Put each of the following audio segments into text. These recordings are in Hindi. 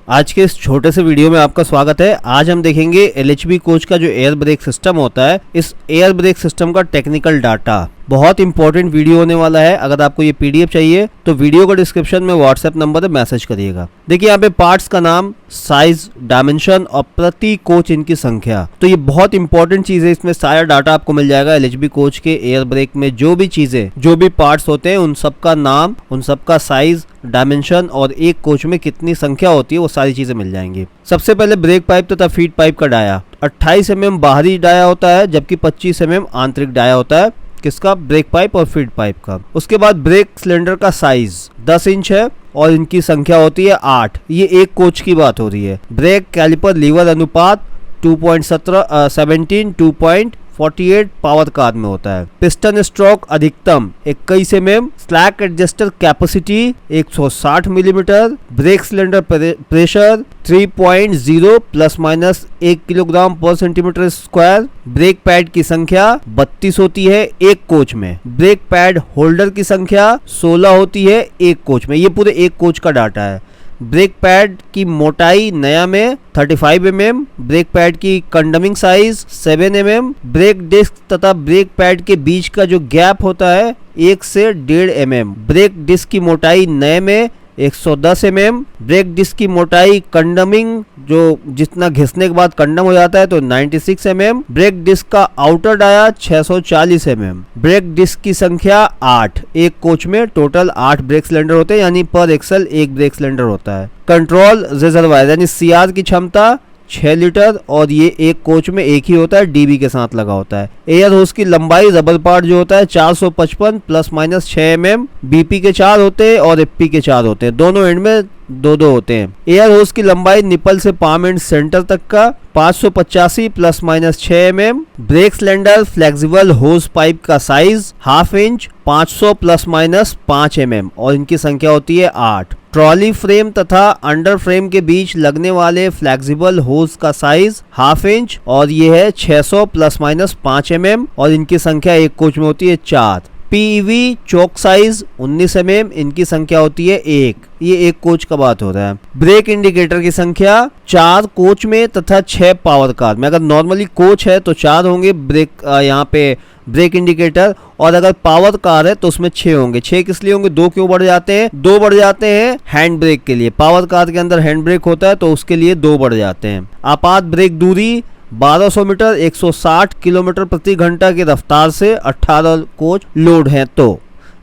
आज के इस छोटे से वीडियो में आपका स्वागत है। आज हम देखेंगे एलएचबी कोच का जो एयर ब्रेक सिस्टम होता है, इस एयर ब्रेक सिस्टम का टेक्निकल डाटा। बहुत इंपॉर्टेंट वीडियो होने वाला है। अगर आपको ये पीडीएफ चाहिए तो वीडियो का डिस्क्रिप्शन में व्हाट्सएप नंबर पे मैसेज करिएगा। देखिए यहाँ पे पार्ट्स का नाम, साइज, डायमेंशन और प्रति कोच इनकी संख्या। तो ये बहुत इंपॉर्टेंट चीज है। इसमें सारा डाटा आपको मिल जाएगा। एलएचबी कोच के एयर ब्रेक में जो भी चीजें, जो भी पार्ट्स होते हैं, उन सब का नाम, उन सब का साइज, डायमेंशन और एक कोच में कितनी संख्या होती है, वो सारी चीजें मिल जाएंगी। सबसे पहले ब्रेक पाइप तथा फीड पाइप का डाया। 28 mm बाहरी डाया होता है, जबकि 25 mm आंतरिक डाया होता है। किसका? ब्रेक पाइप और फीड पाइप का। उसके बाद ब्रेक सिलेंडर का साइज 10 इंच है और इनकी संख्या होती है 8। ये एक कोच की बात हो रही है। ब्रेक कैलिपर लीवर अनुपात 2.17 2.48 पावर कार में होता है। पिस्टन स्ट्रोक अधिकतम 21 mm। Slack adjuster capacity 160 millimetre. Brake cylinder pressure 3.0 plus minus 1 kilogram पर सेंटीमीटर स्क्वायर। ब्रेक पैड की संख्या 32 होती है एक कोच में। ब्रेक पैड होल्डर की संख्या 16 होती है एक कोच में। ये पूरे एक कोच का डाटा है। ब्रेक पैड की मोटाई नया में 35 mm। ब्रेक पैड की condemning size 7 mm। Brake disc तथा ब्रेक पैड के बीच का जो गैप होता है 1 से 1.5 mm। ब्रेक डिस्क की मोटाई नए में 110 mm। ब्रेक डिस्क की मोटाई कंडमिंग, जो जितना घिसने के बाद कंडम हो जाता है, तो 96 mm। ब्रेक डिस्क का outer dia 640 mm। Brake disc की संख्या 8। एक कोच में टोटल 8 ब्रेक सिलेंडर होते हैं, यानी पर एक्सल एक ब्रेक सिलेंडर होता है। कंट्रोल रिजर्वायर यानी सीआर की क्षमता 6 लीटर और ये एक कोच में एक ही होता है, डीबी के साथ लगा होता है। एयर होस की लंबाई रबर पार्ट जो होता है 455 प्लस माइनस 6 mm। बीपी के 4 होते हैं और एफपी के 4 होते हैं। दोनों एंड में 2-2 होते हैं। एयर होस की लंबाई निपल से पाम एंड सेंटर तक का 585 plus minus 6 mm। Brake cylinder flexible hose pipe का size 1/2 inch 500 plus minus 5 mm और इनकी संख्या होती है 8। ट्रॉली फ्रेम तथा अंडर फ्रेम के बीच लगने वाले फ्लेक्सिबल होस का साइज 1/2 इंच और ये है 600 प्लस माइनस 5 mm और इनकी संख्या एक कोच में होती है 4। पीवी चौक साइज 19 mm, इनकी संख्या होती है 1। ये एक कोच का बात हो रहा है। ब्रेक इंडिकेटर की संख्या 4 कोच में तथा 6 पावर कार में। अगर नॉर्मली कोच है तो 4 होंगे ब्रेक, यहाँ पे ब्रेक इंडिकेटर, और अगर पावर कार है तो उसमें 6 होंगे। 6 किस लिए होंगे? 2 क्यों बढ़ जाते हैं? 2 बढ़ जाते हैं हैंड ब्रेक के लिए। पावर कार के अंदर हैंड ब्रेक होता है तो उसके लिए 2 बढ़ जाते हैं। आपात ब्रेक दूरी 1200 मीटर 160 किलोमीटर प्रति घंटा की रफ्तार से 18 कोच लोड हैं तो।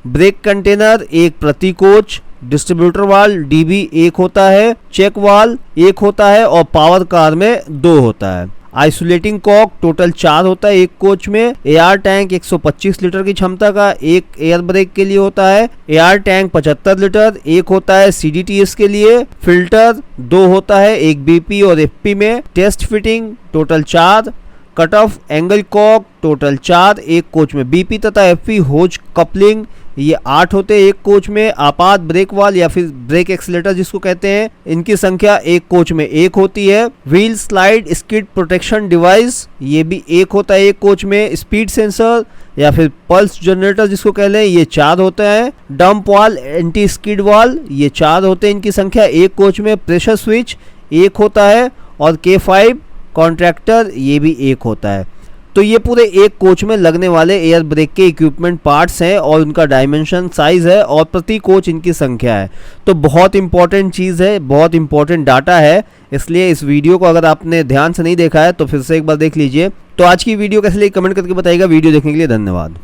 ब्रेक कंटेनर 1 प्रति कोच। डिस्ट्रीब्यूटर वाल डीबी 1 होता है। चेक वाल 1 होता है और पावर कार में 2 होता है। आइसोलेटिंग कॉक टोटल 4 होता है एक कोच में। एयर टैंक 125 लीटर की क्षमता का एक एयर ब्रेक के लिए होता है। एयर टैंक 75 लीटर एक होता है सीडीटीएस के लिए। फिल्टर 2 होता है, एक बीपी और एफपी में। Test fitting total 4। Cut off angle cock total 4 एक कोच में। बीपी तथा एफपी होज कपलिंग ये 8 होते हैं एक कोच में। आपात ब्रेक वाल या फिर ब्रेक एक्सीलेटर जिसको कहते हैं, इनकी संख्या एक कोच में 1 होती है। Wheel slide skid protection device ये भी 1 होता है एक कोच में। स्पीड सेंसर या फिर पल्स जनरेटर जिसको कह लें, ये 4 होता है। डंप वाल एंटी स्किड वाल ये 4 होते हैं, इनकी संख्या एक कोच में। प्रेशर स्विच 1 होता है और K5 कॉन्ट्रैक्टर ये भी 1 होता है। तो ये पूरे एक कोच में लगने वाले एयर ब्रेक के इक्विपमेंट पार्ट्स हैं और उनका डायमेंशन साइज है और प्रति कोच इनकी संख्या है। तो बहुत इंपॉर्टेंट चीज़ है, बहुत इंपॉर्टेंट डाटा है, इसलिए इस वीडियो को अगर आपने ध्यान से नहीं देखा है तो फिर से एक बार देख लीजिए। तो आज की वीडियो कैसे लगी कमेंट करके बताइएगा। वीडियो देखने के लिए धन्यवाद।